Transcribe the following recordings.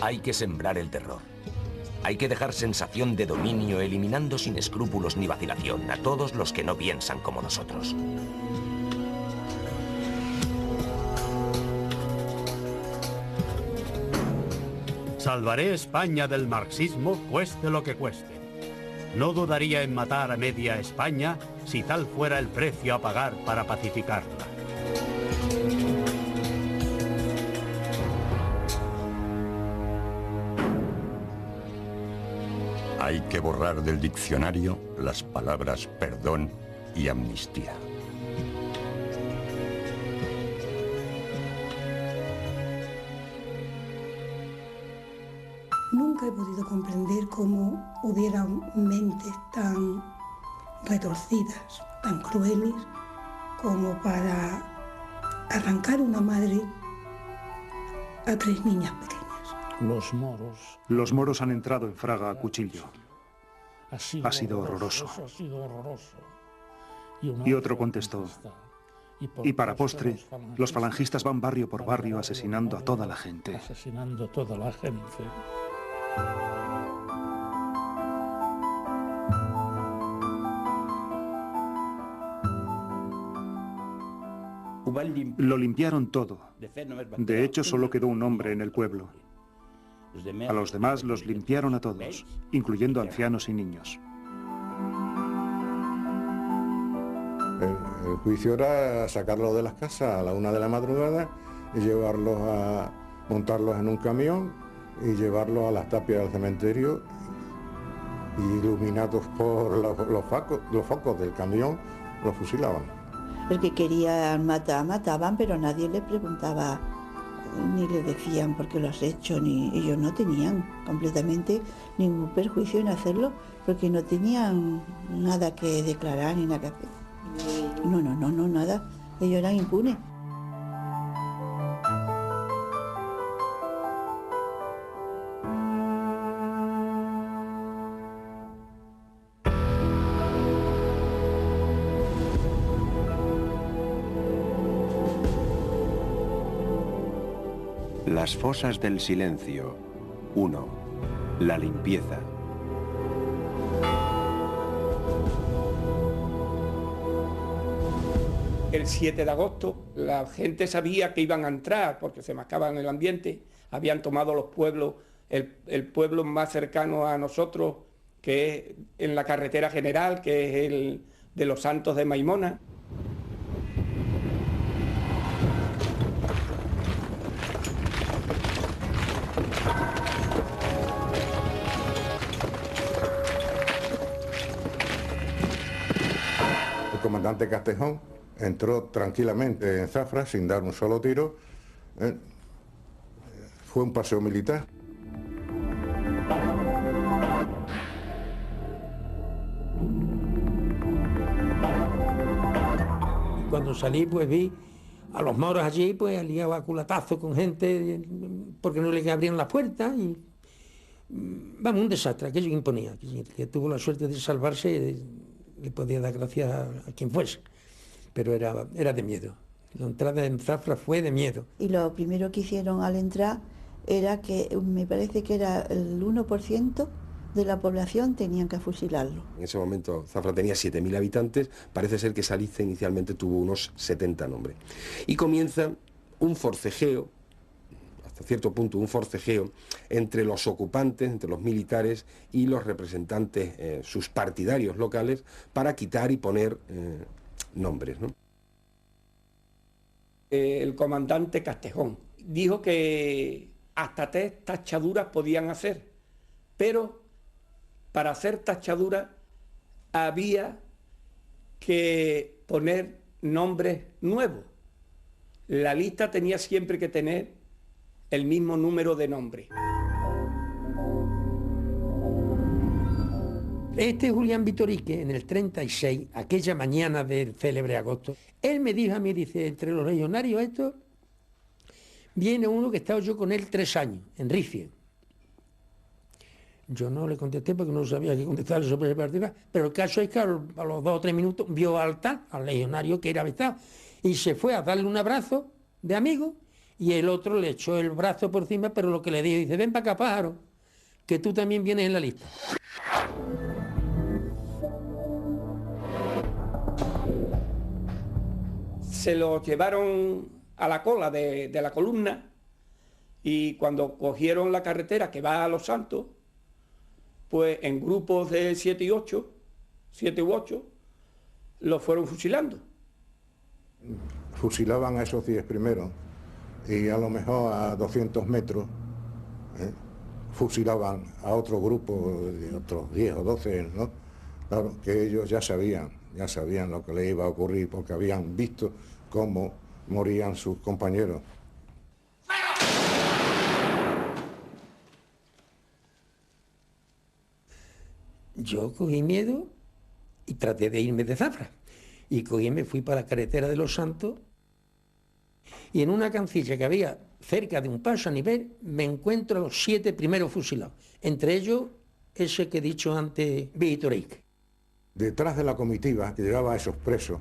Hay que sembrar el terror. Hay que dejar sensación de dominio, eliminando sin escrúpulos ni vacilación a todos los que no piensan como nosotros. Salvaré España del marxismo, cueste lo que cueste. No dudaría en matar a media España si tal fuera el precio a pagar para pacificarla. Hay que borrar del diccionario las palabras perdón y amnistía. Nunca he podido comprender cómo hubiera mentes tan retorcidas, tan crueles, como para arrancar una madre a 3 niñas pequeñas. Los moros han entrado en Fraga a cuchillo. Ha sido horroroso. Y otro contestó, y para postre, los falangistas van barrio por barrio asesinando a toda la gente. Lo limpiaron todo. De hecho, solo quedó un hombre en el pueblo. A los demás los limpiaron a todos, incluyendo ancianos y niños. El juicio era sacarlos de las casas a la 1 de la madrugada y montarlos en un camión y llevarlos a las tapias del cementerio, y iluminados por los focos del camión, los fusilaban. El que querían matar, mataban, pero nadie le preguntaba, ni le decían por qué lo has hecho, ni ellos no tenían completamente ningún perjuicio en hacerlo, porque no tenían nada que declarar ni nada que hacer. No, nada. Ellos eran impunes. Las fosas del silencio. 1. La limpieza. El 7 de agosto la gente sabía que iban a entrar porque se marcaban el ambiente, habían tomado los pueblos, el pueblo más cercano a nosotros, que es en la carretera general, que es el de los Santos de Maimona. El comandante Castejón entró tranquilamente en Zafra sin dar un solo tiro. Fue un paseo militar. Cuando salí, pues vi a los moros allí, pues aliados a culatazos con gente, porque no le abrían las puertas. Y, vamos, un desastre, aquello que imponía, que tuvo la suerte de salvarse, le podía dar gracias a quien fuese. Pero era de miedo. La entrada en Zafra fue de miedo. Y lo primero que hicieron al entrar era que, me parece que era el 1% de la población tenían que fusilarlo. En ese momento Zafra tenía 7.000 habitantes, parece ser que Salice inicialmente tuvo unos 70 nombres. Y comienza un forcejeo, hasta cierto punto un forcejeo, entre los ocupantes, entre los militares y los representantes, sus partidarios locales, para quitar y poner nombres, ¿no? El comandante Castejón dijo que hasta 3 tachaduras podían hacer, pero para hacer tachaduras había que poner nombres nuevos. La lista tenía siempre que tener el mismo número de nombres. Este Julián Vitorique, en el 36, aquella mañana del célebre agosto, él me dijo a mí, dice, entre los legionarios estos, viene uno que he estado yo con él 3 años, en Rifien. Yo no le contesté porque no sabía qué contestarle sobre ese particular, pero el caso es que a los 2 o 3 minutos vio al legionario que era avistado, y se fue a darle un abrazo de amigo, y el otro le echó el brazo por encima, pero lo que le dijo, dice, ven para acá, pájaro, que tú también vienes en la lista. Se lo llevaron a la cola de la columna y cuando cogieron la carretera que va a Los Santos, pues en grupos de 7 u 8, los fueron fusilando. Fusilaban a esos 10 primeros y a lo mejor a 200 metros fusilaban a otro grupo de otros 10 o 12, ¿no? Claro, que ellos ya sabían lo que les iba a ocurrir porque habían visto cómo morían sus compañeros. Yo cogí miedo y traté de irme de Zafra. Y me fui para la carretera de Los Santos y en una cancilla que había cerca de un paso a nivel me encuentro a los 7 primeros fusilados. Entre ellos, ese que he dicho antes, Víctor Ike. Detrás de la comitiva que llevaba a esos presos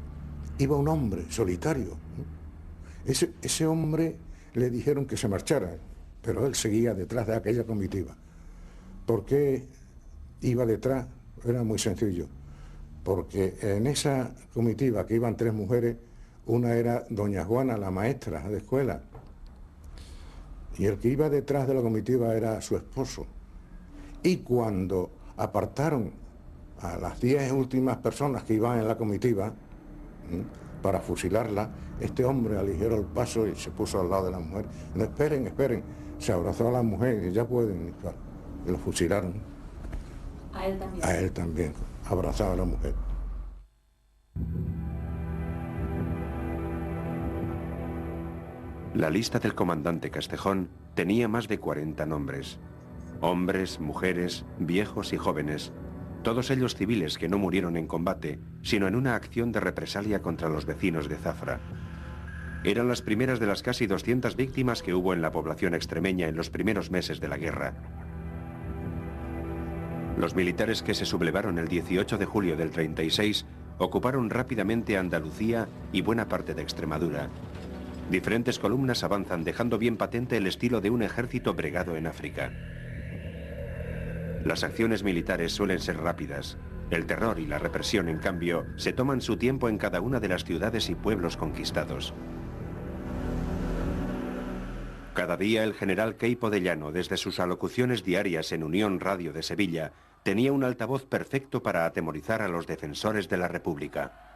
iba un hombre solitario. Ese hombre le dijeron que se marchara, pero él seguía detrás de aquella comitiva. ¿Por qué iba detrás? Era muy sencillo. Porque en esa comitiva que iban 3 mujeres, una era doña Juana, la maestra de escuela, y el que iba detrás de la comitiva era su esposo. Y cuando apartaron a las 10 últimas personas que iban en la comitiva para fusilarla, este hombre aligeró el paso y se puso al lado de la mujer. No, esperen, se abrazó a la mujer y ya pueden, y lo fusilaron. A él también. A él también, abrazaba a la mujer. La lista del comandante Castejón tenía más de 40 nombres. Hombres, mujeres, viejos y jóvenes. Todos ellos civiles que no murieron en combate, sino en una acción de represalia contra los vecinos de Zafra. Eran las primeras de las casi 200 víctimas que hubo en la población extremeña en los primeros meses de la guerra. Los militares que se sublevaron el 18 de julio del 36 ocuparon rápidamente Andalucía y buena parte de Extremadura. Diferentes columnas avanzan dejando bien patente el estilo de un ejército bregado en África. Las acciones militares suelen ser rápidas. El terror y la represión, en cambio, se toman su tiempo en cada una de las ciudades y pueblos conquistados. Cada día el general Queipo de Llano, desde sus alocuciones diarias en Unión Radio de Sevilla, tenía un altavoz perfecto para atemorizar a los defensores de la República.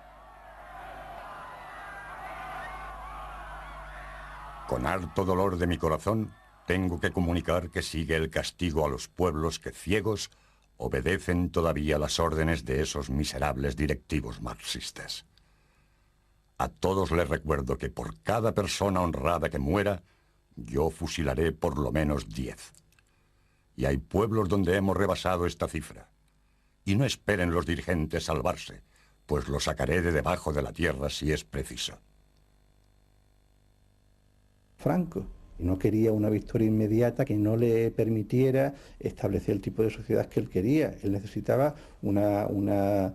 Con harto dolor de mi corazón, tengo que comunicar que sigue el castigo a los pueblos que ciegos obedecen todavía las órdenes de esos miserables directivos marxistas. A todos les recuerdo que por cada persona honrada que muera, yo fusilaré por lo menos 10. Y hay pueblos donde hemos rebasado esta cifra. Y no esperen los dirigentes salvarse, pues los sacaré de debajo de la tierra si es preciso. Franco, y no quería una victoria inmediata que no le permitiera establecer el tipo de sociedad que él quería. Él necesitaba una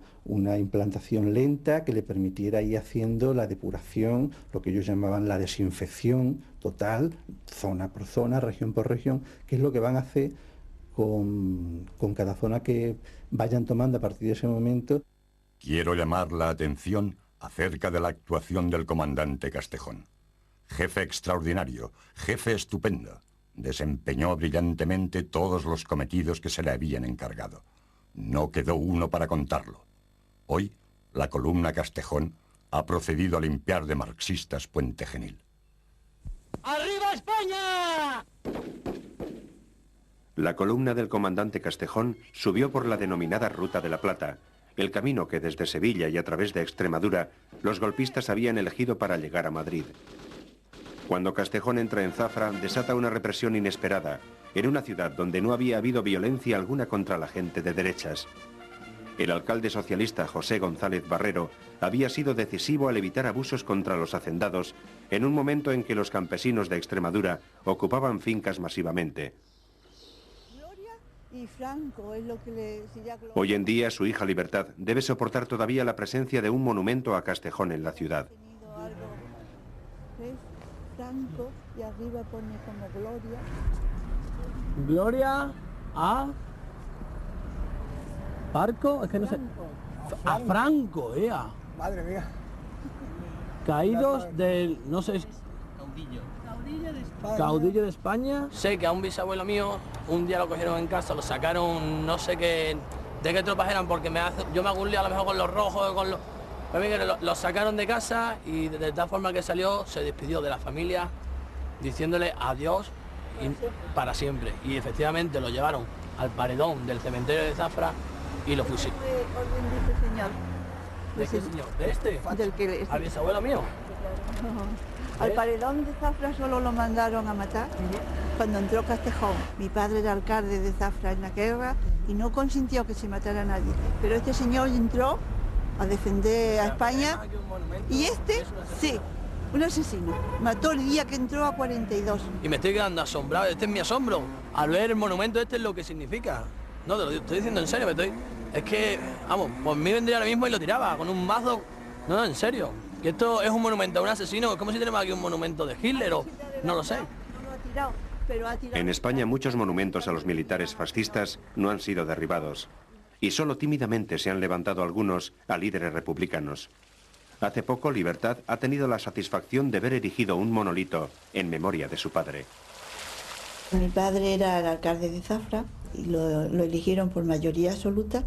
implantación lenta que le permitiera ir haciendo la depuración, lo que ellos llamaban la desinfección total, zona por zona, región por región, que es lo que van a hacer con cada zona que vayan tomando a partir de ese momento. Quiero llamar la atención acerca de la actuación del comandante Castejón. Jefe extraordinario, jefe estupendo, desempeñó brillantemente todos los cometidos que se le habían encargado. No quedó uno para contarlo. Hoy, la columna Castejón ha procedido a limpiar de marxistas Puente Genil. ¡Arriba España! La columna del comandante Castejón subió por la denominada Ruta de la Plata, el camino que desde Sevilla y a través de Extremadura los golpistas habían elegido para llegar a Madrid. Cuando Castejón entra en Zafra, desata una represión inesperada, en una ciudad donde no había habido violencia alguna contra la gente de derechas. El alcalde socialista José González Barrero había sido decisivo al evitar abusos contra los hacendados en un momento en que los campesinos de Extremadura ocupaban fincas masivamente. Hoy en día su hija Libertad debe soportar todavía la presencia de un monumento a Castejón en la ciudad. Franco y arriba pone como Gloria. Gloria a... Barco, es que no sé... A Franco, Madre mía. Caídos del... no sé... Caudillo de España. Sé que a un bisabuelo mío un día lo cogieron en casa, lo sacaron, no sé qué, de qué tropas eran, porque yo me hago un lío a lo mejor con los rojos, con los... Lo sacaron de casa y de tal forma que salió, se despidió de la familia diciéndole adiós para siempre. Y efectivamente lo llevaron al paredón del cementerio de Zafra y lo fusilaron. ¿De qué señor? ¿De este? Del que ¿Al bisabuelo mío? Al paredón de Zafra solo lo mandaron a matar cuando entró Castejón. Mi padre era alcalde de Zafra en la guerra y no consintió que se matara a nadie. Pero este señor entró a defender a España y este, sí, un asesino. Mató el día que entró a 42. Y me estoy quedando asombrado, este es mi asombro. Al ver el monumento este es lo que significa. No, te lo estoy diciendo en serio, es que, vamos, por mí vendría ahora mismo y lo tiraba con un mazo. No, en serio. Que esto es un monumento a un asesino, es como si tenemos aquí un monumento de Hitler o... no lo sé. En España muchos monumentos a los militares fascistas no han sido derribados. Y solo tímidamente se han levantado algunos a líderes republicanos. Hace poco, Libertad ha tenido la satisfacción de ver erigido un monolito en memoria de su padre. Mi padre era el alcalde de Zafra y lo eligieron por mayoría absoluta.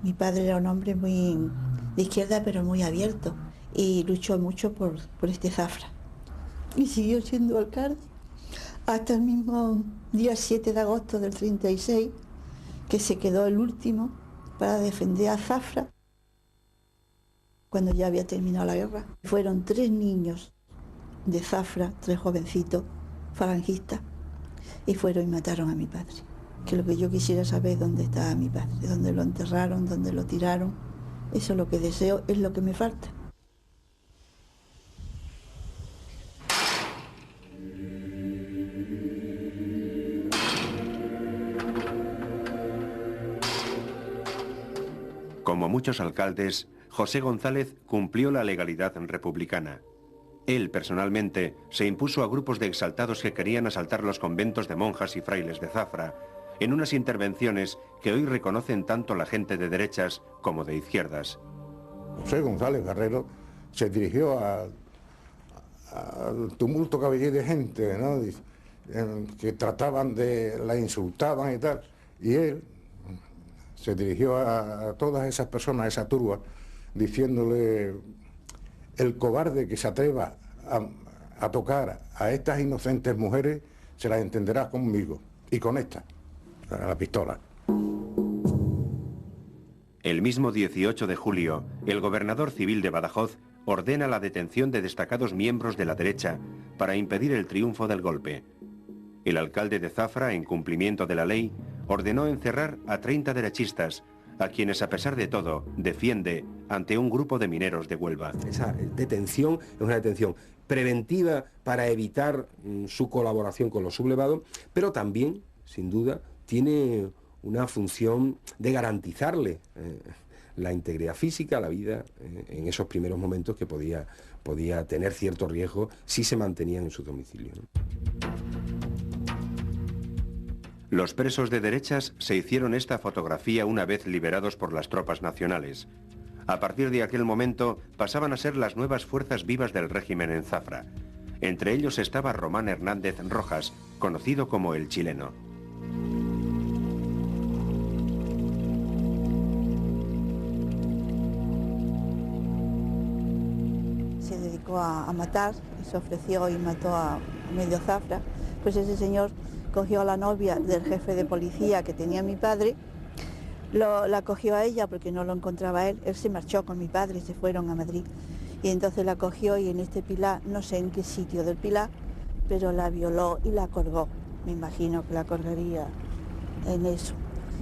Mi padre era un hombre muy de izquierda, pero muy abierto, y luchó mucho por este Zafra. Y siguió siendo alcalde hasta el mismo día 7 de agosto del 36, que se quedó el último para defender a Zafra cuando ya había terminado la guerra. Fueron 3 niños de Zafra, 3 jovencitos falangistas, y fueron y mataron a mi padre. Que lo que yo quisiera saber es dónde estaba mi padre, dónde lo enterraron, dónde lo tiraron. Eso es lo que deseo, es lo que me falta. Como muchos alcaldes, José González cumplió la legalidad republicana. Él, personalmente, se impuso a grupos de exaltados que querían asaltar los conventos de monjas y frailes de Zafra, en unas intervenciones que hoy reconocen tanto la gente de derechas como de izquierdas. José González Guerrero se dirigió al tumulto que había allí de gente, ¿no?, que trataban la insultaban y tal, y él se dirigió a todas esas personas, a esa turba, diciéndole: el cobarde que se atreva a tocar a estas inocentes mujeres se las entenderá conmigo y con esta, la pistola. El mismo 18 de julio, el gobernador civil de Badajoz ordena la detención de destacados miembros de la derecha para impedir el triunfo del golpe. El alcalde de Zafra, en cumplimiento de la ley, ordenó encerrar a 30 derechistas, a quienes, a pesar de todo, defiende ante un grupo de mineros de Huelva. Esa detención es una detención preventiva para evitar su colaboración con los sublevados, pero también, sin duda, tiene una función de garantizarle la integridad física, la vida, en esos primeros momentos que podía tener cierto riesgo si se mantenían en su domicilio, ¿no? Los presos de derechas se hicieron esta fotografía una vez liberados por las tropas nacionales. A partir de aquel momento pasaban a ser las nuevas fuerzas vivas del régimen en Zafra. Entre ellos estaba Román Hernández Rojas, conocido como el Chileno. Se dedicó a matar, se ofreció y mató a medio Zafra. Pues ese señor cogió a la novia del jefe de policía que tenía mi padre, la cogió a ella porque no lo encontraba él se marchó con mi padre, se fueron a Madrid, y entonces la cogió y en este Pilar, no sé en qué sitio del Pilar, pero la violó y la colgó. Me imagino que la colgaría en eso,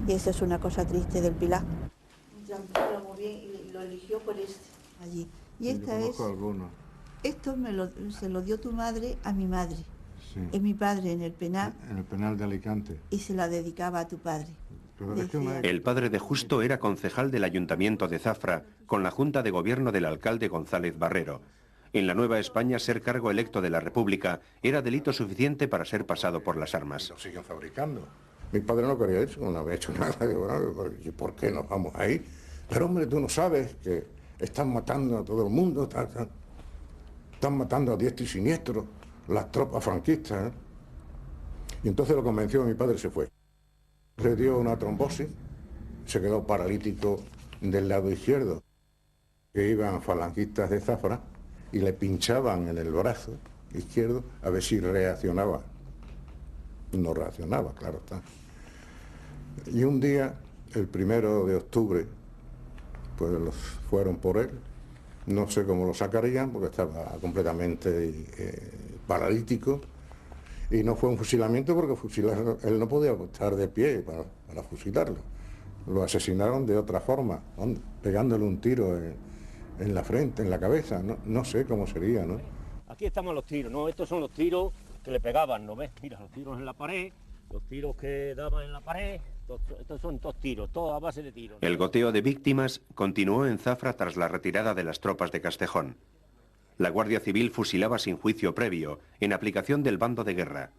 y eso es una cosa triste del Pilar. Muy bien, y lo eligió por allí. Y esta es... Esto se lo dio tu madre a mi madre. Sí. Es mi padre en el penal. En el penal de Alicante. Y se la dedicaba a tu padre. El padre de Justo era concejal del Ayuntamiento de Zafra, con la Junta de Gobierno del alcalde González Barrero. En la Nueva España, ser cargo electo de la República era delito suficiente para ser pasado por las armas. Lo siguen fabricando. Mi padre no quería eso, no había hecho nada. Digo, ¿y por qué nos vamos ahí? Pero hombre, tú no sabes que están matando a todo el mundo, están matando a diestro y siniestro las tropas franquistas. Y entonces lo convenció, mi padre se fue. Le dio una trombosis, se quedó paralítico del lado izquierdo, que iban falangistas de Zafra y le pinchaban en el brazo izquierdo a ver si reaccionaba. No reaccionaba, claro está. Y un día, el 1 de octubre, pues los fueron por él. No sé cómo lo sacarían porque estaba completamente paralítico. Y no fue un fusilamiento porque él no podía estar de pie para fusilarlo. Lo asesinaron de otra forma, pegándole un tiro en la frente, en la cabeza. No sé cómo sería, ¿no? Aquí estamos los tiros, ¿no? Estos son los tiros que le pegaban, ¿no ves? Mira, los tiros en la pared, los tiros que daban en la pared, estos son todos tiros, todo a base de tiros. El goteo de víctimas continuó en Zafra tras la retirada de las tropas de Castejón. La Guardia Civil fusilaba sin juicio previo, en aplicación del bando de guerra.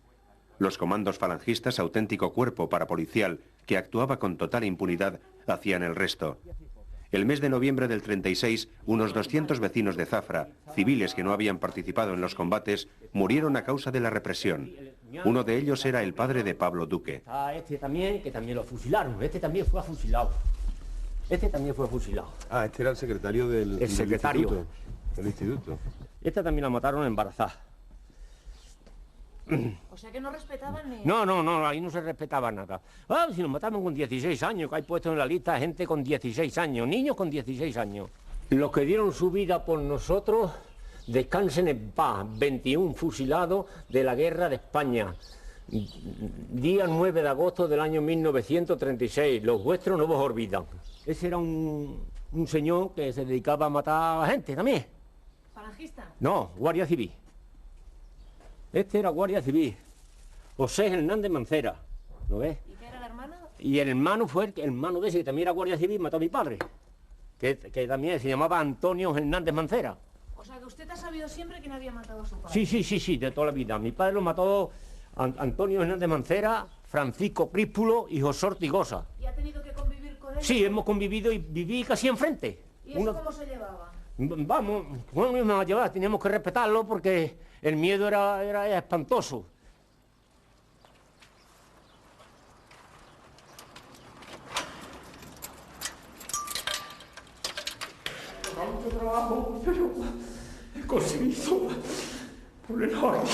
Los comandos falangistas, auténtico cuerpo parapolicial, que actuaba con total impunidad, hacían el resto. El mes de noviembre del 36, unos 200 vecinos de Zafra, civiles que no habían participado en los combates, murieron a causa de la represión. Uno de ellos era el padre de Pablo Duque. Este también, que también lo fusilaron, este también fue fusilado. Este también fue fusilado. Ah, este era el secretario del instituto. Esta también la mataron embarazada. O sea que no respetaban ni... No, ahí no se respetaba nada. Ah, si nos mataban con 16 años, que hay puesto en la lista gente con 16 años, niños con 16 años. Los que dieron su vida por nosotros, descansen en paz. 21 fusilados de la guerra de España. Día 9 de agosto del año 1936. Los vuestros no vos olvidan. Ese era un señor que se dedicaba a matar a gente también. ¿Falangista? No, Guardia Civil. Este era Guardia Civil. José Hernández Mancera, ¿lo ves? ¿Y qué era el hermano? Y el hermano fue el hermano de ese, que también era Guardia Civil, mató a mi padre. Que también se llamaba Antonio Hernández Mancera. O sea que usted ha sabido siempre que nadie ha matado a su padre. Sí, de toda la vida. Mi padre lo mató Antonio Hernández Mancera, Francisco Críspulo y José Ortigosa. ¿Y ha tenido que convivir con él? Sí, hemos convivido y viví casi enfrente. ¿Y eso cómo se llevaba? Vamos, bueno, no iba a llevar, teníamos que respetarlo porque el miedo era espantoso. Tanto trabajo, pero he conseguido ponerlo aquí.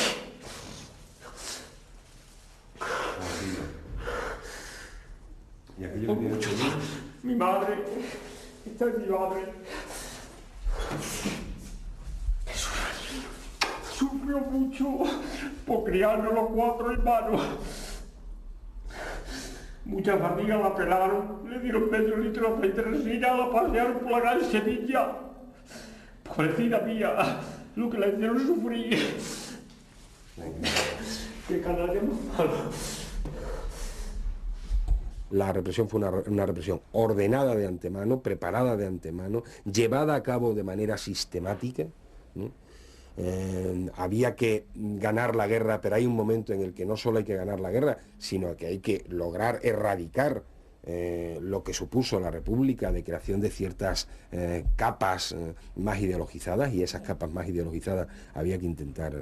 ¿Y aquello que tiene Mi madre, esta es mi madre. Sufrió mucho por criarnos los 4 hermanos. Muchas fatigas la pelaron, le dieron medio litro de aceite de resina, la pasearon por la calle Sevilla. Pobrecita mía, lo que la hicieron sufrir. Qué canalla más malo. La represión fue una represión ordenada de antemano, preparada de antemano, llevada a cabo de manera sistemática, ¿no? Había que ganar la guerra, pero hay un momento en el que no solo hay que ganar la guerra, sino que hay que lograr erradicar lo que supuso la República de creación de ciertas capas más ideologizadas, y esas capas más ideologizadas había que intentar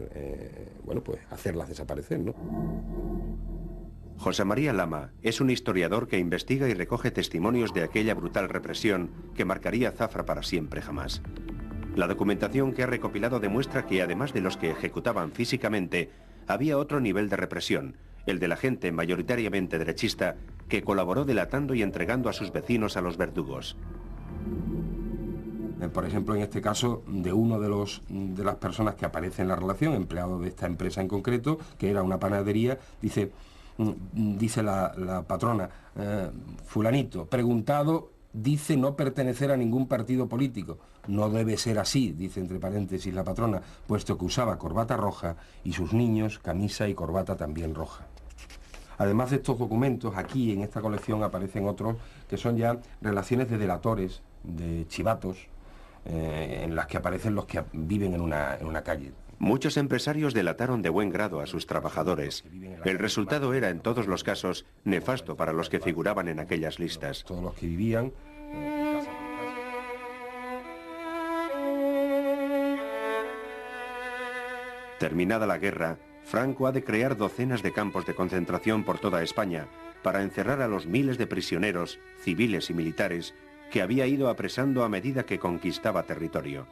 pues hacerlas desaparecer, ¿no? José María Lama es un historiador que investiga y recoge testimonios de aquella brutal represión que marcaría Zafra para siempre jamás. La documentación que ha recopilado demuestra que además de los que ejecutaban físicamente, había otro nivel de represión, el de la gente mayoritariamente derechista que colaboró delatando y entregando a sus vecinos a los verdugos. Por ejemplo, en este caso, de uno de las personas que aparece en la relación, empleado de esta empresa en concreto, que era una panadería, dice la patrona, fulanito, preguntado, dice no pertenecer a ningún partido político. No debe ser así, dice entre paréntesis la patrona, puesto que usaba corbata roja y sus niños camisa y corbata también roja. Además de estos documentos, aquí en esta colección aparecen otros que son ya relaciones de delatores, de chivatos, en las que aparecen los que viven en una calle. Muchos empresarios delataron de buen grado a sus trabajadores. El resultado era, en todos los casos, nefasto para los que figuraban en aquellas listas. Todos los que vivían... Terminada la guerra, Franco ha de crear docenas de campos de concentración por toda España para encerrar a los miles de prisioneros, civiles y militares, que había ido apresando a medida que conquistaba territorio.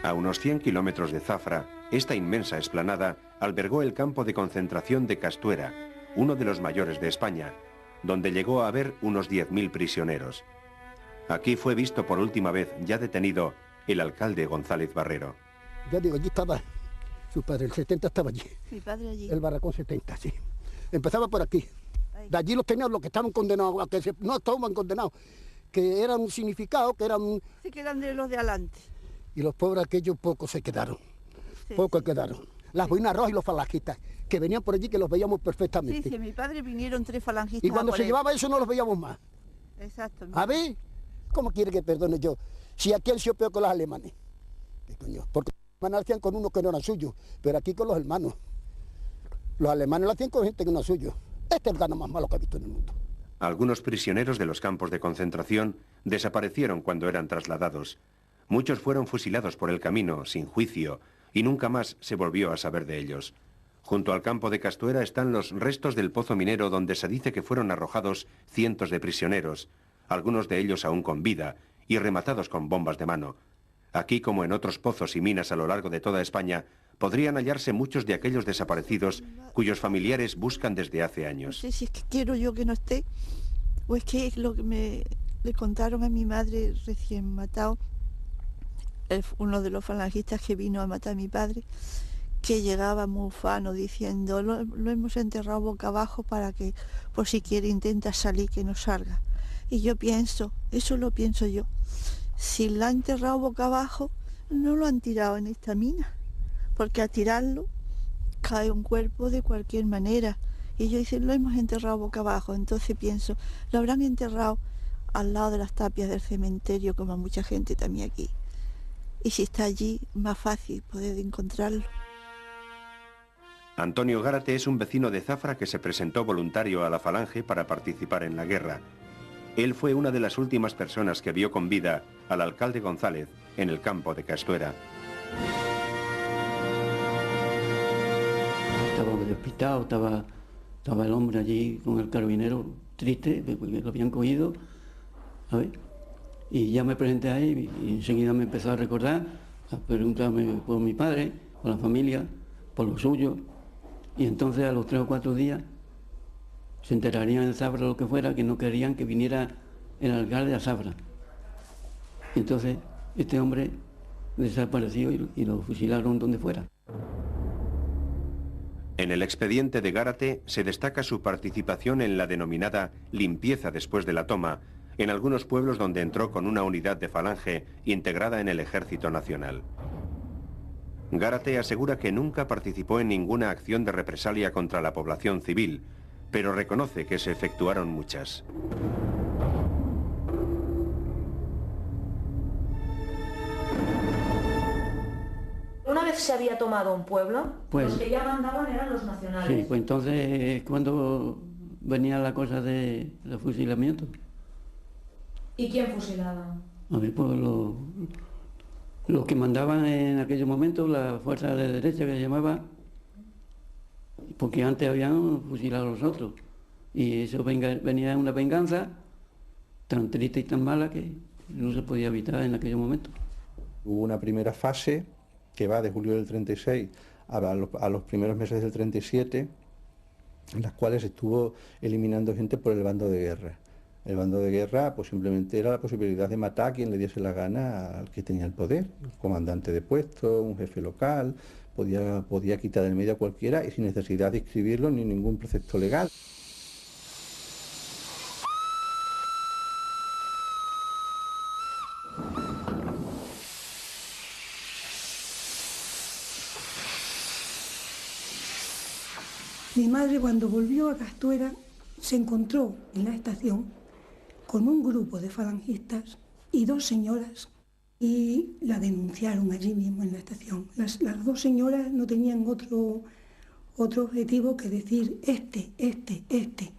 A unos 100 kilómetros de Zafra, esta inmensa explanada albergó el campo de concentración de Castuera, uno de los mayores de España, donde llegó a haber unos 10.000 prisioneros. Aquí fue visto por última vez, ya detenido, el alcalde González Barrero. Ya digo, allí estaba su padre, el 70 estaba allí. Mi padre allí. El barracón 70, sí. Empezaba por aquí. De allí los tenían los que estaban condenados, a que no estaban condenados, que eran significados, que eran... Se quedan de los de adelante. Y los pobres aquellos pocos se quedaron, Sí, pocos quedaron. Las boinas rojas y los falangistas, que venían por allí, que los veíamos perfectamente. Sí, mi padre vinieron 3 falangistas. Y cuando se llevaba eso no los veíamos más. Exacto. A ver, ¿cómo quiere que perdone yo? Si aquí han sido peor que los alemanes. ¿Qué coño? Porque los alemanes hacían con unos que no eran suyos, pero aquí con los hermanos. Los alemanes lo hacían con gente que no era suyo. Este es el gano más malo que he visto en el mundo. Algunos prisioneros de los campos de concentración desaparecieron cuando eran trasladados. Muchos fueron fusilados por el camino, sin juicio, y nunca más se volvió a saber de ellos. Junto al campo de Castuera están los restos del pozo minero donde se dice que fueron arrojados cientos de prisioneros, algunos de ellos aún con vida, y rematados con bombas de mano. Aquí, como en otros pozos y minas a lo largo de toda España, podrían hallarse muchos de aquellos desaparecidos cuyos familiares buscan desde hace años. No sé si es que quiero yo que no esté, o es que es lo que le contaron a mi madre recién matado, uno de los falangistas que vino a matar a mi padre, que llegaba muy ufano diciendo, lo hemos enterrado boca abajo para que, por si quiere, intenta salir, que no salga. Y yo pienso, eso lo pienso yo, si la han enterrado boca abajo, no lo han tirado en esta mina, porque al tirarlo cae un cuerpo de cualquier manera. Y yo dice, lo hemos enterrado boca abajo, entonces pienso, lo habrán enterrado al lado de las tapias del cementerio, como mucha gente también aquí. Y si está allí, más fácil poder encontrarlo. Antonio Gárate es un vecino de Zafra que se presentó voluntario a la Falange para participar en la guerra. Él fue una de las últimas personas que vio con vida al alcalde González en el campo de Castuera. Estaba despistado, estaba el hombre allí con el carabinero triste, porque lo habían cogido, ¿sabes? Y ya me presenté ahí y enseguida me empezó a recordar, a preguntarme por mi padre, por la familia, por lo suyo. Y entonces a los 3 o 4 días se enterarían en Zafra lo que fuera, que no querían que viniera el alcalde a Zafra. Y entonces este hombre desapareció y lo fusilaron donde fuera. En el expediente de Gárate se destaca su participación en la denominada limpieza después de la toma, en algunos pueblos donde entró con una unidad de Falange integrada en el Ejército Nacional. Gárate asegura que nunca participó en ninguna acción de represalia contra la población civil, pero reconoce que se efectuaron muchas. Una vez se había tomado un pueblo, Pues, los que ya mandaban eran los nacionales. Sí, pues entonces cuando venía la cosa de fusilamiento. ¿Y quién fusilaba? A ver, pues los que mandaban en aquellos momentos, la fuerza de derecha que se llamaba, porque antes habían fusilado a los otros. Y eso venía una venganza tan triste y tan mala que no se podía evitar en aquellos momentos. Hubo una primera fase que va de julio del 36 a los primeros meses del 37, en las cuales estuvo eliminando gente por el bando de guerra. El bando de guerra pues simplemente era la posibilidad de matar a quien le diese la gana al que tenía el poder, un comandante de puesto, un jefe local, podía quitar del medio a cualquiera y sin necesidad de inscribirlo ni ningún precepto legal. Mi madre, cuando volvió a Castuera, se encontró en la estación con un grupo de falangistas y 2 señoras, y la denunciaron allí mismo en la estación. Las 2 señoras no tenían otro objetivo que decir este.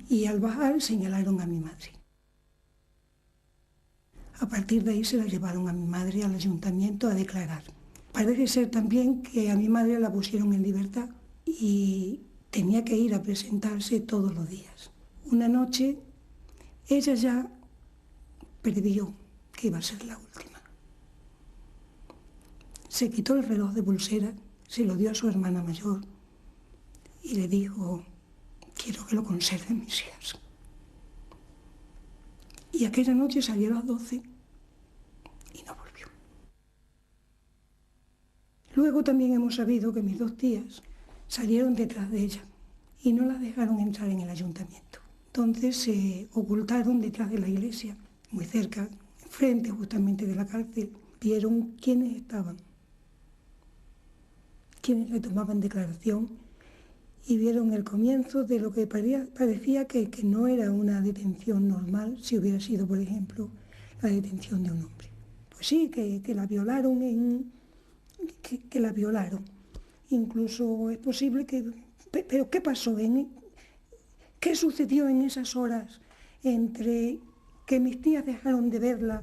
Y al bajar señalaron a mi madre. A partir de ahí se la llevaron a mi madre al ayuntamiento a declarar. Parece ser también que a mi madre la pusieron en libertad y tenía que ir a presentarse todos los días. Una noche ella ya previó que iba a ser la última. Se quitó el reloj de pulsera, se lo dio a su hermana mayor y le dijo: quiero que lo conserven mis hijas. Y aquella noche salió a las 12 y no volvió. Luego también hemos sabido que mis 2 tías salieron detrás de ella y no las dejaron entrar en el ayuntamiento. Entonces se ocultaron detrás de la iglesia, muy cerca, enfrente justamente de la cárcel. Vieron quiénes estaban, quiénes le tomaban declaración, y vieron el comienzo de lo que parecía que no era una detención normal si hubiera sido, por ejemplo, la detención de un hombre. Pues sí, que la violaron, que la violaron. Incluso es posible que... ¿Pero qué pasó? ¿Qué sucedió en esas horas entre que mis tías dejaron de verla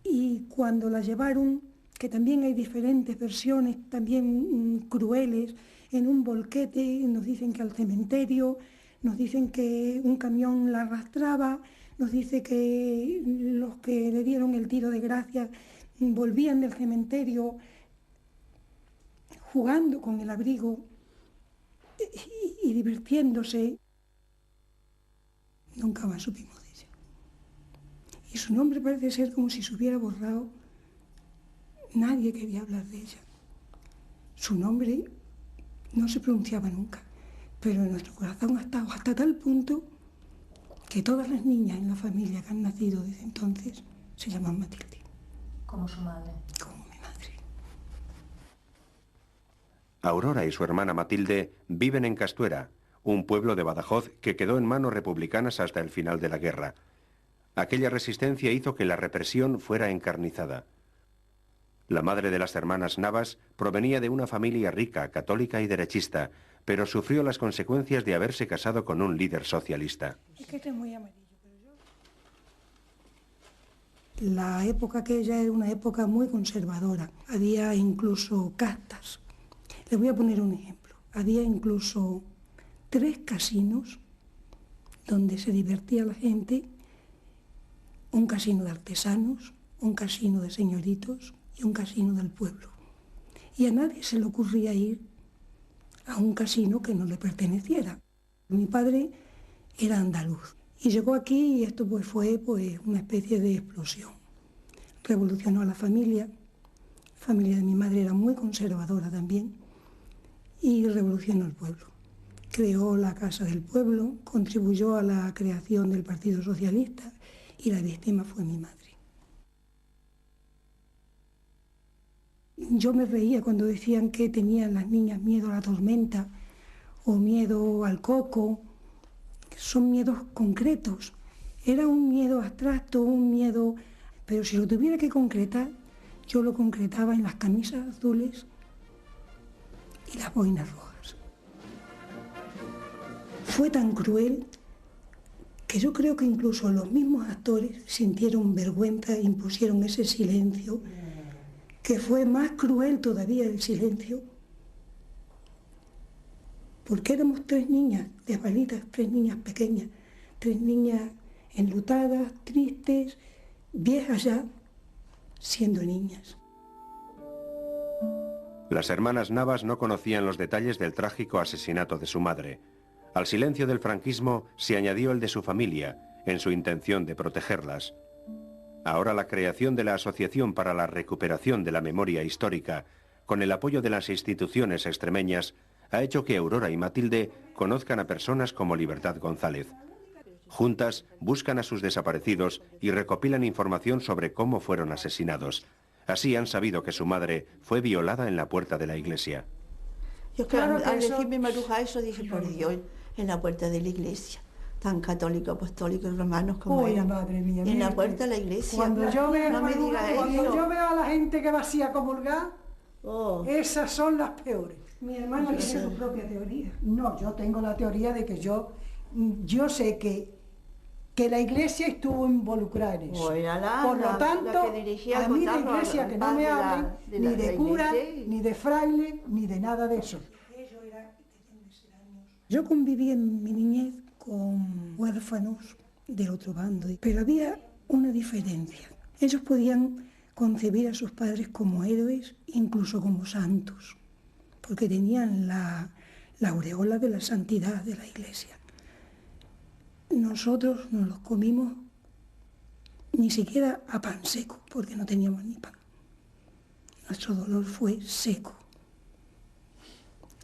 y cuando la llevaron, que también hay diferentes versiones, también crueles, en un volquete? Nos dicen que al cementerio, nos dicen que un camión la arrastraba, nos dice que los que le dieron el tiro de gracia volvían del cementerio jugando con el abrigo y divirtiéndose. Nunca más supimos de ella. Y su nombre parece ser como si se hubiera borrado. Nadie quería hablar de ella. Su nombre no se pronunciaba nunca, pero en nuestro corazón ha estado hasta tal punto que todas las niñas en la familia que han nacido desde entonces se llaman Matilde. Como su madre. Como mi madre. Aurora y su hermana Matilde viven en Castuera, un pueblo de Badajoz que quedó en manos republicanas hasta el final de la guerra. Aquella resistencia hizo que la represión fuera encarnizada. La madre de las hermanas Navas provenía de una familia rica, católica y derechista, pero sufrió las consecuencias de haberse casado con un líder socialista. Es que este es muy amarillo, pero yo... La época aquella era una época muy conservadora. Había incluso castas. Les voy a poner un ejemplo. Había incluso 3 casinos donde se divertía la gente. Un casino de artesanos, un casino de señoritos y un casino del pueblo. Y a nadie se le ocurría ir a un casino que no le perteneciera. Mi padre era andaluz y llegó aquí y esto fue una especie de explosión. Revolucionó a la familia de mi madre era muy conservadora también, y revolucionó el pueblo. Creó la Casa del Pueblo, contribuyó a la creación del Partido Socialista y la víctima fue mi madre. Yo me reía cuando decían que tenían las niñas miedo a la tormenta o miedo al coco. Son miedos concretos. Era un miedo abstracto, un miedo... Pero si lo tuviera que concretar, yo lo concretaba en las camisas azules y las boinas rojas. Fue tan cruel que yo creo que incluso los mismos actores sintieron vergüenza e impusieron ese silencio, que fue más cruel todavía el silencio, porque éramos 3 niñas desvalidas, 3 niñas pequeñas, 3 niñas enlutadas, tristes, viejas ya, siendo niñas. Las hermanas Navas no conocían los detalles del trágico asesinato de su madre. Al silencio del franquismo se añadió el de su familia, en su intención de protegerlas. Ahora la creación de la Asociación para la Recuperación de la Memoria Histórica, con el apoyo de las instituciones extremeñas, ha hecho que Aurora y Matilde conozcan a personas como Libertad González. Juntas buscan a sus desaparecidos y recopilan información sobre cómo fueron asesinados. Así han sabido que su madre fue violada en la puerta de la iglesia. Yo claro, al decirme Maruja eso dije, por Dios, en la puerta de la iglesia. tan católicos, apostólicos, romanos como Uy, eran. madre mía, En la mira, puerta de la iglesia. Cuando yo veo, no me digas eso. a la gente que va así a comulgar, esas son las peores. Mi hermana tiene su propia teoría. No, yo tengo la teoría de que yo sé que la iglesia estuvo involucrada en eso. Por lo tanto, a mí la iglesia que no me hable ni de cura, ni de fraile, ni de nada de eso. Yo conviví en mi niñez con huérfanos del otro bando, pero había una diferencia. Ellos podían concebir a sus padres como héroes, incluso como santos, porque tenían la aureola de la santidad de la iglesia. Nosotros nos los comimos ni siquiera a pan seco, porque no teníamos ni pan. Nuestro dolor fue seco,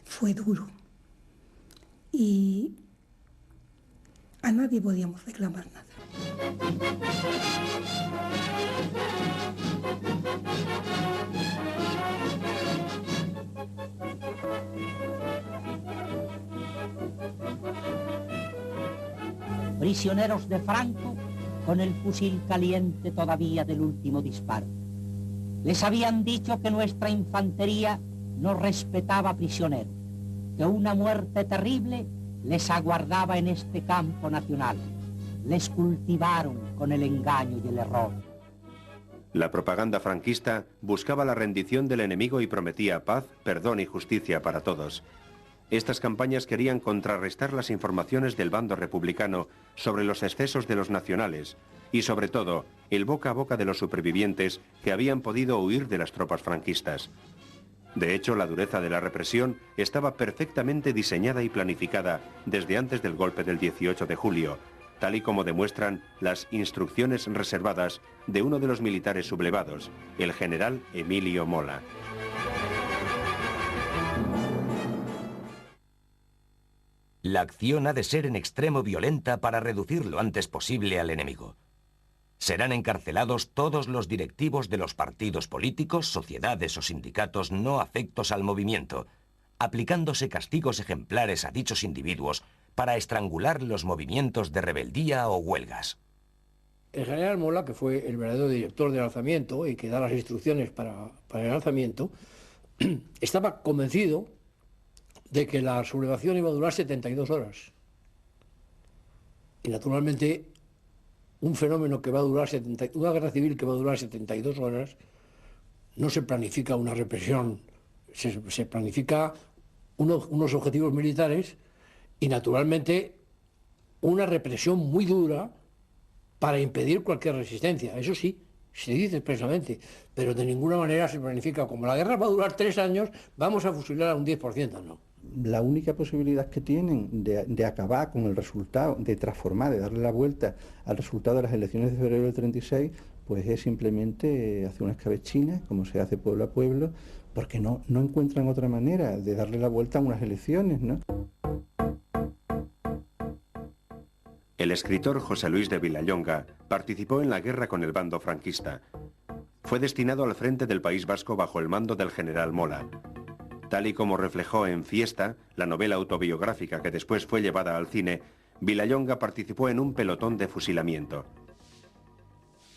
fue duro. Y a nadie podíamos reclamar nada. Prisioneros de Franco con el fusil caliente todavía del último disparo. Les habían dicho que nuestra infantería no respetaba prisioneros, que una muerte terrible les aguardaba en este campo nacional. Les cultivaron con el engaño y el error. La propaganda franquista buscaba la rendición del enemigo y prometía paz, perdón y justicia para todos. Estas campañas querían contrarrestar las informaciones del bando republicano sobre los excesos de los nacionales y, sobre todo, el boca a boca de los supervivientes que habían podido huir de las tropas franquistas. De hecho, la dureza de la represión estaba perfectamente diseñada y planificada desde antes del golpe del 18 de julio, tal y como demuestran las instrucciones reservadas de uno de los militares sublevados, el general Emilio Mola. La acción ha de ser en extremo violenta para reducir lo antes posible al enemigo. Serán encarcelados todos los directivos de los partidos políticos, sociedades o sindicatos no afectos al movimiento, aplicándose castigos ejemplares a dichos individuos para estrangular los movimientos de rebeldía o huelgas. El general Mola, que fue el verdadero director del alzamiento y que da las instrucciones para el alzamiento, estaba convencido de que la sublevación iba a durar 72 horas. Y naturalmente, un fenómeno que va a durar una guerra civil que va a durar 72 horas, no se planifica una represión, se planifica unos objetivos militares y naturalmente una represión muy dura para impedir cualquier resistencia. Eso sí, se dice expresamente, pero de ninguna manera se planifica, como la guerra va a durar 3 años, vamos a fusilar a un 10%, no. La única posibilidad que tienen de acabar con el resultado, de transformar, de darle la vuelta al resultado de las elecciones de febrero del 36, pues es simplemente hacer una escabechina, como se hace pueblo a pueblo, porque no encuentran otra manera de darle la vuelta a unas elecciones, ¿no? El escritor José Luis de Vilallonga participó en la guerra con el bando franquista. Fue destinado al frente del País Vasco bajo el mando del general Mola. Tal y como reflejó en Fiesta, la novela autobiográfica que después fue llevada al cine, Vilallonga participó en un pelotón de fusilamiento.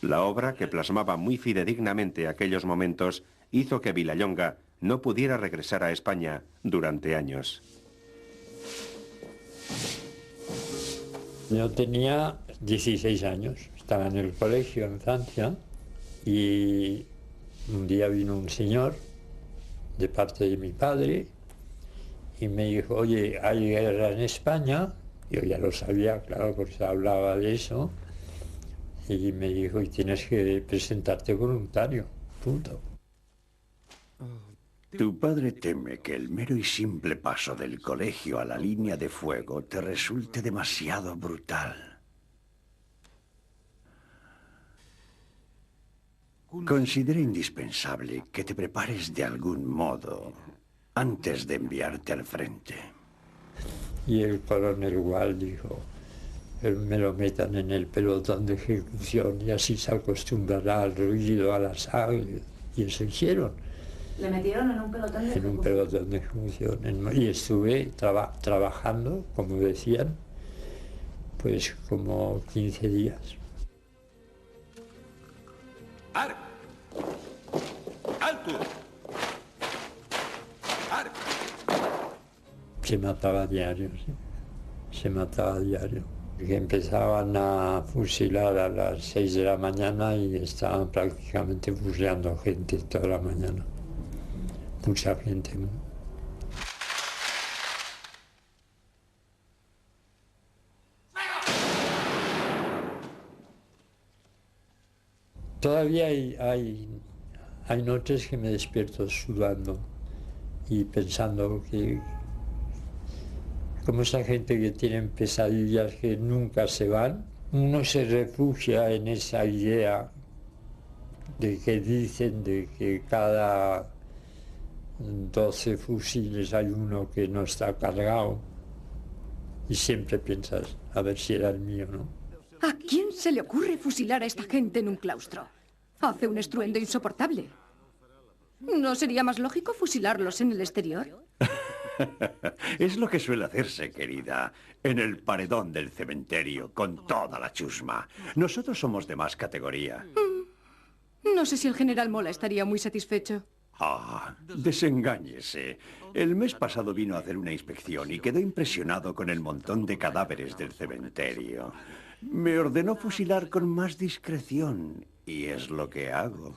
La obra, que plasmaba muy fidedignamente aquellos momentos, hizo que Vilallonga no pudiera regresar a España durante años. Yo tenía 16 años, estaba en el colegio en Francia y un día vino un señor de parte de mi padre y me dijo, oye, hay guerra en España. Yo ya lo sabía, claro, porque se hablaba de eso. Y me dijo, y tienes que presentarte voluntario, punto. Tu padre teme que el mero y simple paso del colegio a la línea de fuego te resulte demasiado brutal. Considera indispensable que te prepares de algún modo antes de enviarte al frente. Y el coronel Gual dijo, me lo metan en el pelotón de ejecución y así se acostumbrará al ruido, a la sangre. Y eso hicieron. ¿Le metieron en un pelotón de ejecución? En un pelotón de ejecución. Y estuve trabajando, como decían, pues como 15 días. ¡Ar! ¡Alto! ¡Ar! Se mataba a diario, sí. Se mataba a diario. Que empezaban a fusilar a las 6 de la mañana y estaban prácticamente fusilando gente toda la mañana. Mucha gente. Todavía hay noches que me despierto sudando y pensando que como esa gente que tiene pesadillas que nunca se van, uno se refugia en esa idea de que dicen de que cada 12 fusiles hay uno que no está cargado y siempre piensas a ver si era el mío, ¿no? ¿A quién se le ocurre fusilar a esta gente en un claustro? Hace un estruendo insoportable. ¿No sería más lógico fusilarlos en el exterior? Es lo que suele hacerse, querida, en el paredón del cementerio, con toda la chusma. Nosotros somos de más categoría. No sé si el general Mola estaría muy satisfecho. Ah, desengáñese. El mes pasado vino a hacer una inspección y quedó impresionado con el montón de cadáveres del cementerio. Me ordenó fusilar con más discreción, y es lo que hago.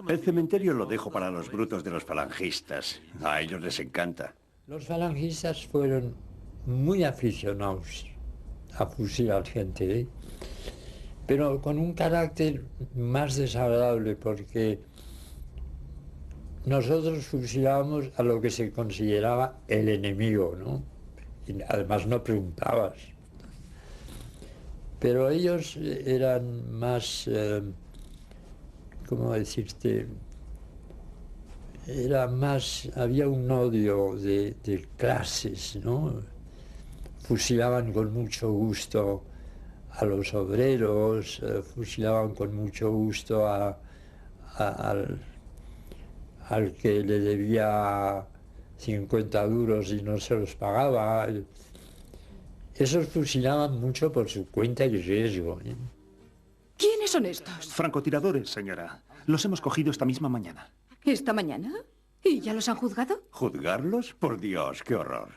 El cementerio lo dejo para los brutos de los falangistas. A ellos les encanta. Los falangistas fueron muy aficionados a fusilar gente, ¿eh? Pero con un carácter más desagradable, porque nosotros fusilábamos a lo que se consideraba el enemigo, ¿no? Y además no preguntabas. Pero ellos eran más, ¿cómo decirte? Era más, había un odio de clases, ¿no? Fusilaban con mucho gusto a los obreros, fusilaban con mucho gusto al que le debía 50 duros y no se los pagaba. Esos fusilaban mucho por su cuenta y riesgo, ¿eh? ¿Quiénes son estos? Francotiradores, señora. Los hemos cogido esta misma mañana. ¿Esta mañana? ¿Y ya los han juzgado? ¿Juzgarlos? Por Dios, qué horror.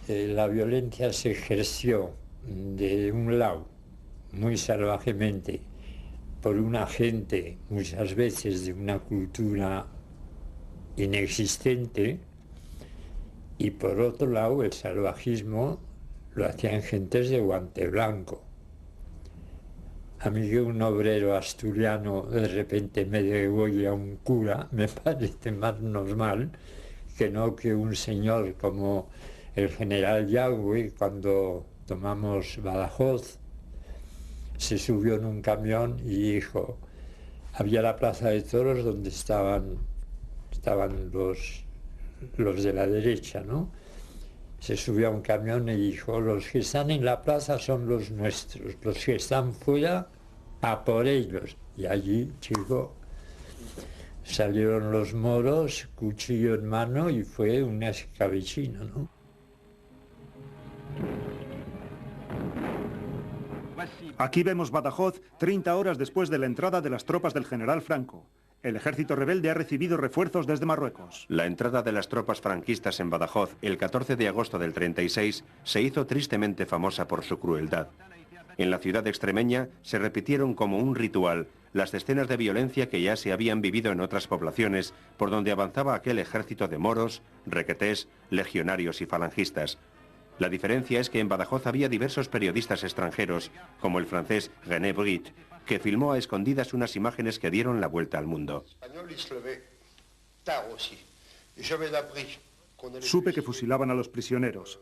La violencia se ejerció de un lado muy salvajemente por una gente muchas veces de una cultura inexistente, y por otro lado el salvajismo lo hacían gentes de guante blanco. A mí que un obrero asturiano de repente me degolle a un cura me parece más normal que no que un señor como el general Yagüe, cuando tomamos Badajoz, se subió en un camión y dijo, había la plaza de toros donde estaban los de la derecha, ¿no? Se subió a un camión y dijo, los que están en la plaza son los nuestros, los que están fuera, a por ellos. Y allí, chico, salieron los moros, cuchillo en mano, y fue una escabechina, ¿no? Aquí vemos Badajoz 30 horas después de la entrada de las tropas del general Franco. El ejército rebelde ha recibido refuerzos desde Marruecos. La entrada de las tropas franquistas en Badajoz el 14 de agosto del 36 se hizo tristemente famosa por su crueldad. En la ciudad extremeña se repitieron como un ritual las escenas de violencia que ya se habían vivido en otras poblaciones por donde avanzaba aquel ejército de moros, requetés, legionarios y falangistas. La diferencia es que en Badajoz había diversos periodistas extranjeros, como el francés René Brit, que filmó a escondidas unas imágenes que dieron la vuelta al mundo. Supe que fusilaban a los prisioneros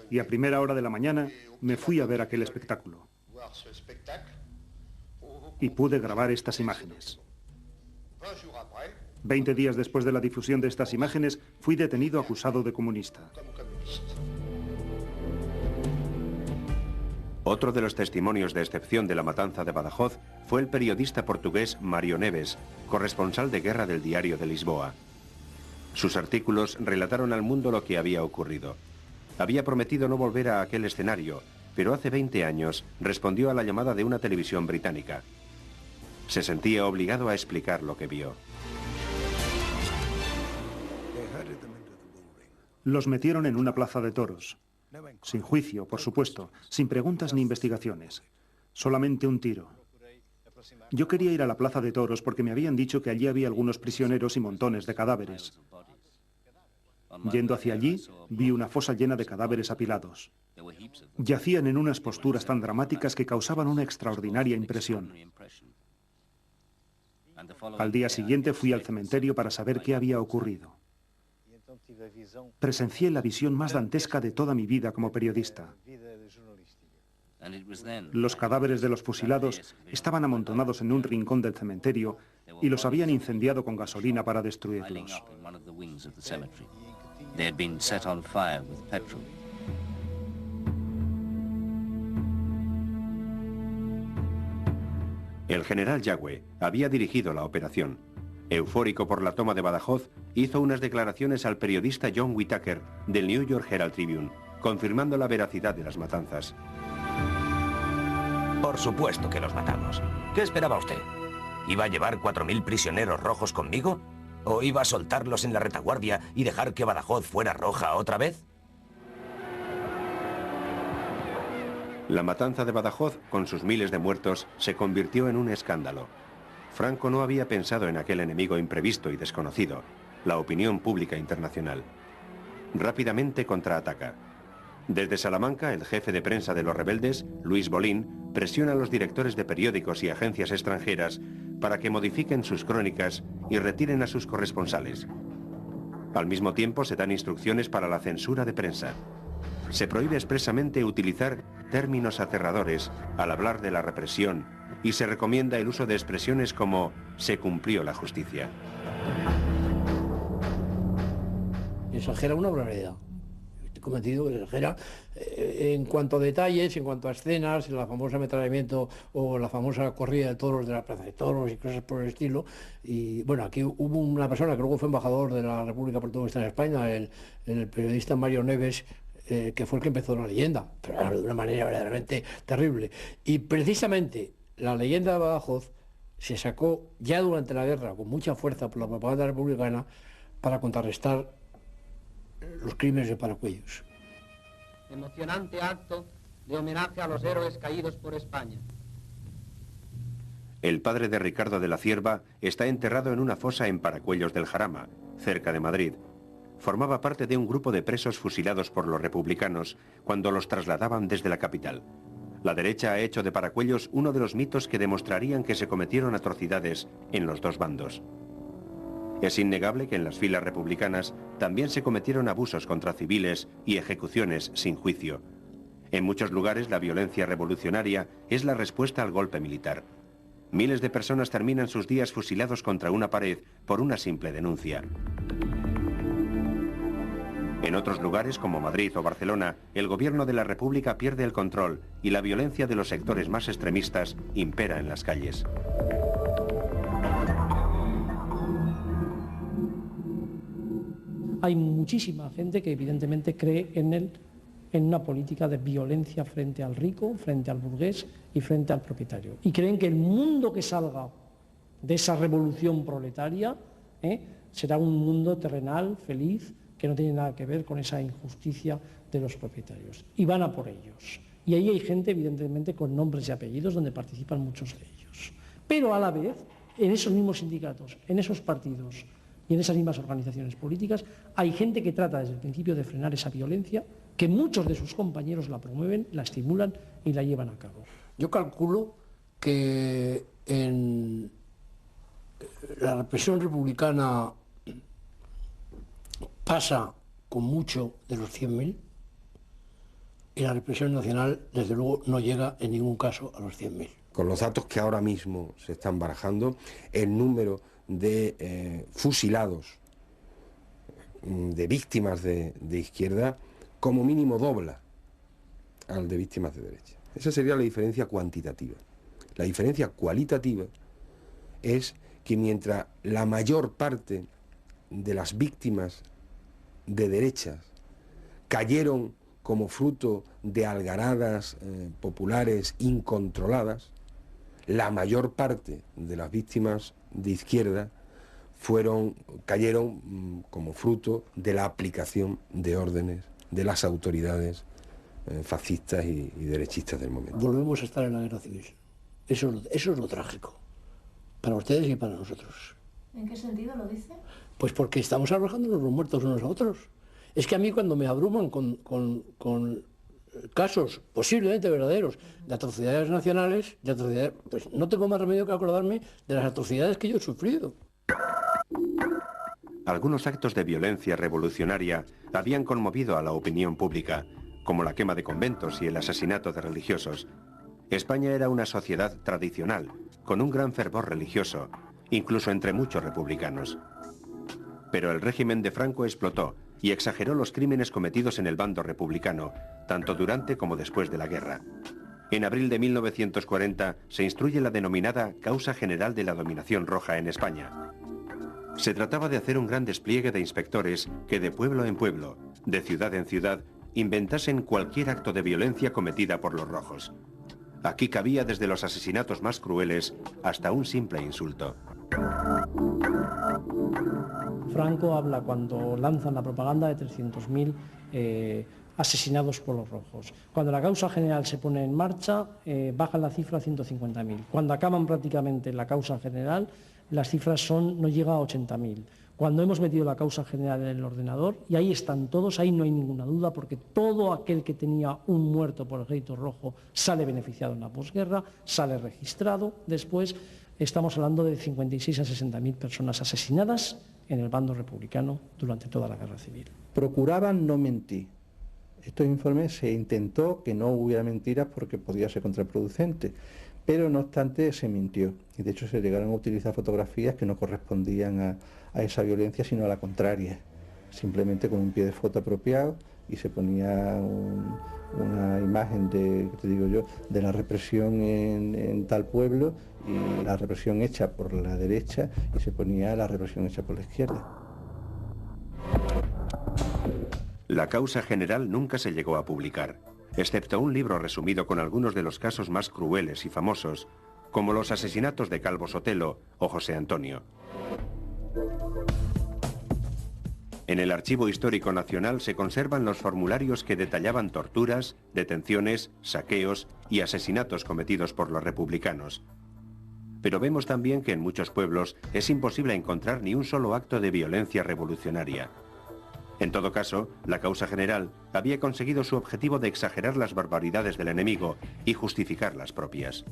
y a primera hora de la mañana me fui a ver aquel espectáculo. Y pude grabar estas imágenes. 20 días después de la difusión de estas imágenes, fui detenido acusado de comunista. Otro de los testimonios de excepción de la matanza de Badajoz fue el periodista portugués Mário Neves, corresponsal de guerra del Diario de Lisboa. Sus artículos relataron al mundo lo que había ocurrido. Había prometido no volver a aquel escenario, pero hace 20 años respondió a la llamada de una televisión británica. Se sentía obligado a explicar lo que vio. Los metieron en una plaza de toros. Sin juicio, por supuesto, sin preguntas ni investigaciones. Solamente un tiro. Yo quería ir a la plaza de toros porque me habían dicho que allí había algunos prisioneros y montones de cadáveres. Yendo hacia allí, vi una fosa llena de cadáveres apilados. Yacían en unas posturas tan dramáticas que causaban una extraordinaria impresión. Al día siguiente fui al cementerio para saber qué había ocurrido. Presencié la visión más dantesca de toda mi vida como periodista. Los cadáveres de los fusilados estaban amontonados en un rincón del cementerio y los habían incendiado con gasolina para destruirlos. El general Yagüe había dirigido la operación. Eufórico por la toma de Badajoz, hizo unas declaraciones al periodista John Whitaker del New York Herald Tribune, confirmando la veracidad de las matanzas. Por supuesto que los matamos. ¿Qué esperaba usted? ¿Iba a llevar 4.000 prisioneros rojos conmigo? ¿O iba a soltarlos en la retaguardia y dejar que Badajoz fuera roja otra vez? La matanza de Badajoz, con sus miles de muertos, se convirtió en un escándalo. Franco no había pensado en aquel enemigo imprevisto y desconocido, la opinión pública internacional. Rápidamente contraataca. Desde Salamanca, el jefe de prensa de los rebeldes, Luis Bolín, presiona a los directores de periódicos y agencias extranjeras para que modifiquen sus crónicas y retiren a sus corresponsales. Al mismo tiempo se dan instrucciones para la censura de prensa. Se prohíbe expresamente utilizar términos aterradores al hablar de la represión y se recomienda el uso de expresiones como «se cumplió la justicia». Exagera una barbaridad. Estoy convencido que exagera en cuanto a detalles, en cuanto a escenas, el famoso ametrallamiento o la famosa corrida de toros de la Plaza de Toros y cosas por el estilo. Y bueno, aquí hubo una persona que luego fue embajador de la República Portuguesa en España, el periodista Mario Neves, que fue el que empezó la leyenda, pero de una manera verdaderamente terrible. Y precisamente la leyenda de Badajoz se sacó ya durante la guerra con mucha fuerza por la propaganda republicana para contrarrestar los crímenes de Paracuellos. Emocionante acto de homenaje a los héroes caídos por España. El padre de Ricardo de la Cierva está enterrado en una fosa en Paracuellos del Jarama, cerca de Madrid. Formaba parte de un grupo de presos fusilados por los republicanos cuando los trasladaban desde la capital. La derecha ha hecho de Paracuellos uno de los mitos que demostrarían que se cometieron atrocidades en los dos bandos. Es innegable que en las filas republicanas también se cometieron abusos contra civiles y ejecuciones sin juicio. En muchos lugares la violencia revolucionaria es la respuesta al golpe militar. Miles de personas terminan sus días fusilados contra una pared por una simple denuncia. En otros lugares, como Madrid o Barcelona, el gobierno de la República pierde el control y la violencia de los sectores más extremistas impera en las calles. Hay muchísima gente que evidentemente cree en una política de violencia frente al rico, frente al burgués y frente al propietario. Y creen que el mundo que salga de esa revolución proletaria será un mundo terrenal, feliz, que no tiene nada que ver con esa injusticia de los propietarios. Y van a por ellos. Y ahí hay gente, evidentemente, con nombres y apellidos donde participan muchos de ellos. Pero a la vez, en esos mismos sindicatos, en esos partidos y en esas mismas organizaciones políticas, hay gente que trata desde el principio de frenar esa violencia, que muchos de sus compañeros la promueven, la estimulan y la llevan a cabo. Yo calculo que en la represión republicana pasa con mucho de los 100.000 y la represión nacional, desde luego, no llega en ningún caso a los 100.000. Con los datos que ahora mismo se están barajando, el número de fusilados, de víctimas de izquierda, como mínimo dobla al de víctimas de derecha. Esa sería la diferencia cuantitativa. La diferencia cualitativa es que mientras la mayor parte de las víctimas de derechas cayeron como fruto de algaradas populares incontroladas, la mayor parte de las víctimas de izquierda cayeron como fruto de la aplicación de órdenes de las autoridades fascistas y derechistas del momento. Volvemos a estar en la guerra civil. Eso es lo trágico, para ustedes y para nosotros. ¿En qué sentido lo dice? Pues porque estamos arrojándonos los muertos unos a otros. Es que a mí cuando me abruman con casos posiblemente verdaderos de atrocidades nacionales, pues no tengo más remedio que acordarme de las atrocidades que yo he sufrido. Algunos actos de violencia revolucionaria habían conmovido a la opinión pública, como la quema de conventos y el asesinato de religiosos. España era una sociedad tradicional, con un gran fervor religioso, incluso entre muchos republicanos. Pero el régimen de Franco explotó y exageró los crímenes cometidos en el bando republicano, tanto durante como después de la guerra. En abril de 1940 se instruye la denominada Causa General de la Dominación Roja en España. Se trataba de hacer un gran despliegue de inspectores que de pueblo en pueblo, de ciudad en ciudad, inventasen cualquier acto de violencia cometida por los rojos. Aquí cabía desde los asesinatos más crueles hasta un simple insulto. Franco habla cuando lanzan la propaganda de 300.000 asesinados por los rojos. Cuando la causa general se pone en marcha, bajan la cifra a 150.000. Cuando acaban prácticamente la causa general, las cifras no llega a 80.000. Cuando hemos metido la causa general en el ordenador, y ahí están todos, ahí no hay ninguna duda, porque todo aquel que tenía un muerto por el ejército rojo sale beneficiado en la posguerra, sale registrado. Después estamos hablando de 56 a 60.000 personas asesinadas en el bando republicano durante toda la guerra civil. Procuraban no mentir. Estos informes se intentó que no hubiera mentiras porque podía ser contraproducente, pero no obstante se mintió. Y de hecho se llegaron a utilizar fotografías que no correspondían a esa violencia, sino a la contraria. Simplemente con un pie de foto apropiado y se ponía una imagen de la represión en tal pueblo y la represión hecha por la derecha y se ponía la represión hecha por la izquierda. La causa general nunca se llegó a publicar, excepto un libro resumido con algunos de los casos más crueles y famosos, como los asesinatos de Calvo Sotelo o José Antonio. En el Archivo Histórico Nacional se conservan los formularios que detallaban torturas, detenciones, saqueos y asesinatos cometidos por los republicanos. Pero vemos también que en muchos pueblos es imposible encontrar ni un solo acto de violencia revolucionaria. En todo caso, la causa general había conseguido su objetivo de exagerar las barbaridades del enemigo y justificar las propias.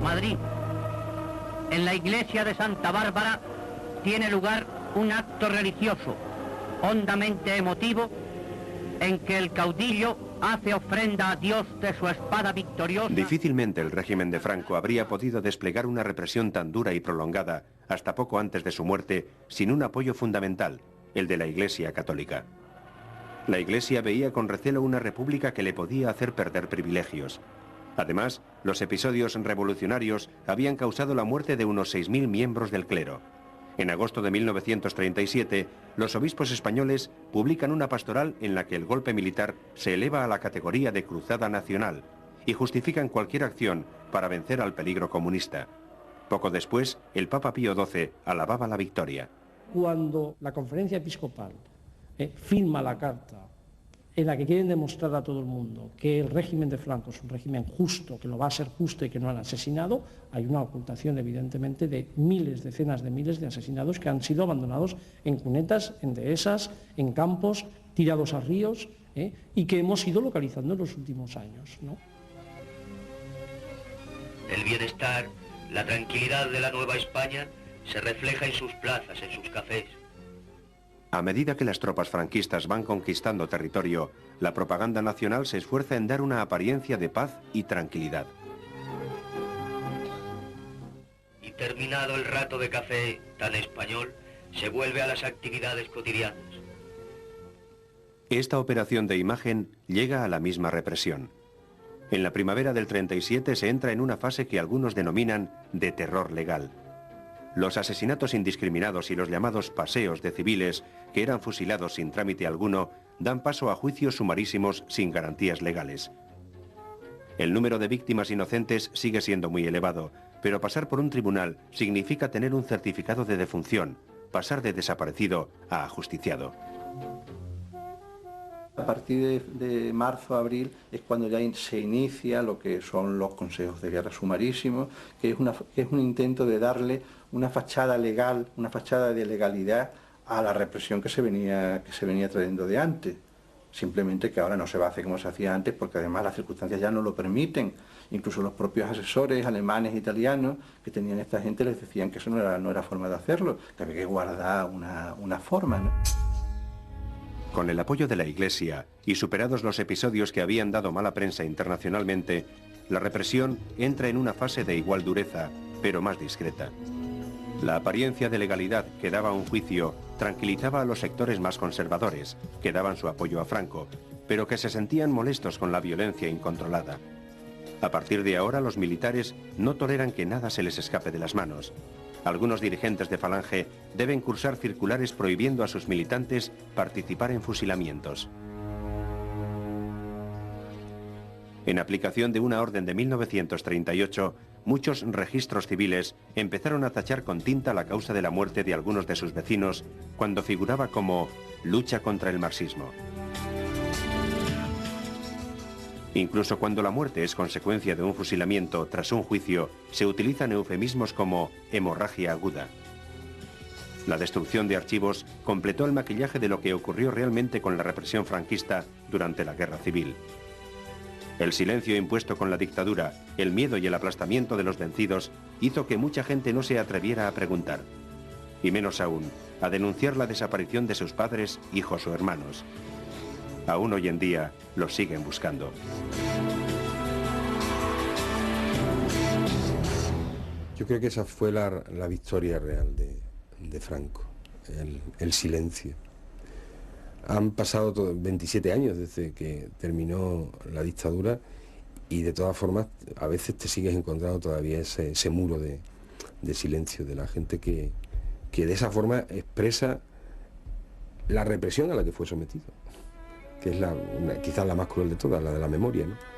Madrid. En la iglesia de Santa Bárbara tiene lugar un acto religioso, hondamente emotivo, en que el caudillo hace ofrenda a Dios de su espada victoriosa. Difícilmente el régimen de Franco habría podido desplegar una represión tan dura y prolongada hasta poco antes de su muerte sin un apoyo fundamental, el de la Iglesia Católica. La Iglesia veía con recelo una república que le podía hacer perder privilegios. Además, los episodios revolucionarios habían causado la muerte de unos 6.000 miembros del clero. En agosto de 1937, los obispos españoles publican una pastoral en la que el golpe militar se eleva a la categoría de cruzada nacional y justifican cualquier acción para vencer al peligro comunista. Poco después, el Papa Pío XII alababa la victoria. Cuando la conferencia episcopal firma la carta en la que quieren demostrar a todo el mundo que el régimen de Franco es un régimen justo, que lo va a ser justo y que no han asesinado, hay una ocultación evidentemente de miles, decenas de miles de asesinados que han sido abandonados en cunetas, en dehesas, en campos, tirados a ríos, y que hemos ido localizando en los últimos años, ¿no? El bienestar, la tranquilidad de la Nueva España se refleja en sus plazas, en sus cafés. A medida que las tropas franquistas van conquistando territorio, la propaganda nacional se esfuerza en dar una apariencia de paz y tranquilidad. Y terminado el rato de café tan español, se vuelve a las actividades cotidianas. Esta operación de imagen llega a la misma represión. En la primavera del 37 se entra en una fase que algunos denominan de terror legal. Los asesinatos indiscriminados y los llamados paseos de civiles, que eran fusilados sin trámite alguno, dan paso a juicios sumarísimos sin garantías legales. El número de víctimas inocentes sigue siendo muy elevado, pero pasar por un tribunal significa tener un certificado de defunción, pasar de desaparecido a ajusticiado. A partir de marzo, abril, es cuando ya se inicia lo que son los consejos de guerra sumarísimos, que es un intento de darle una fachada legal, una fachada de legalidad a la represión que se venía trayendo de antes. Simplemente que ahora no se va a hacer como se hacía antes, porque además las circunstancias ya no lo permiten. Incluso los propios asesores alemanes e italianos que tenían esta gente les decían que eso no era forma de hacerlo, que había que guardar una forma, ¿no? Con el apoyo de la Iglesia y superados los episodios que habían dado mala prensa internacionalmente, la represión entra en una fase de igual dureza, pero más discreta. La apariencia de legalidad que daba un juicio tranquilizaba a los sectores más conservadores, que daban su apoyo a Franco, pero que se sentían molestos con la violencia incontrolada. A partir de ahora, los militares no toleran que nada se les escape de las manos. Algunos dirigentes de Falange deben cursar circulares prohibiendo a sus militantes participar en fusilamientos. En aplicación de una orden de 1938, muchos registros civiles empezaron a tachar con tinta la causa de la muerte de algunos de sus vecinos cuando figuraba como lucha contra el marxismo. Incluso cuando la muerte es consecuencia de un fusilamiento tras un juicio, se utilizan eufemismos como hemorragia aguda. La destrucción de archivos completó el maquillaje de lo que ocurrió realmente con la represión franquista durante la Guerra Civil. El silencio impuesto con la dictadura, el miedo y el aplastamiento de los vencidos hizo que mucha gente no se atreviera a preguntar, y menos aún, a denunciar la desaparición de sus padres, hijos o hermanos. Aún hoy en día los siguen buscando. Yo creo que esa fue la victoria real de Franco, el silencio. Han pasado 27 años desde que terminó la dictadura y de todas formas a veces te sigues encontrando todavía ese muro de silencio de la gente que de esa forma expresa la represión a la que fue sometido, que es quizás la más cruel de todas, la de la memoria, ¿no?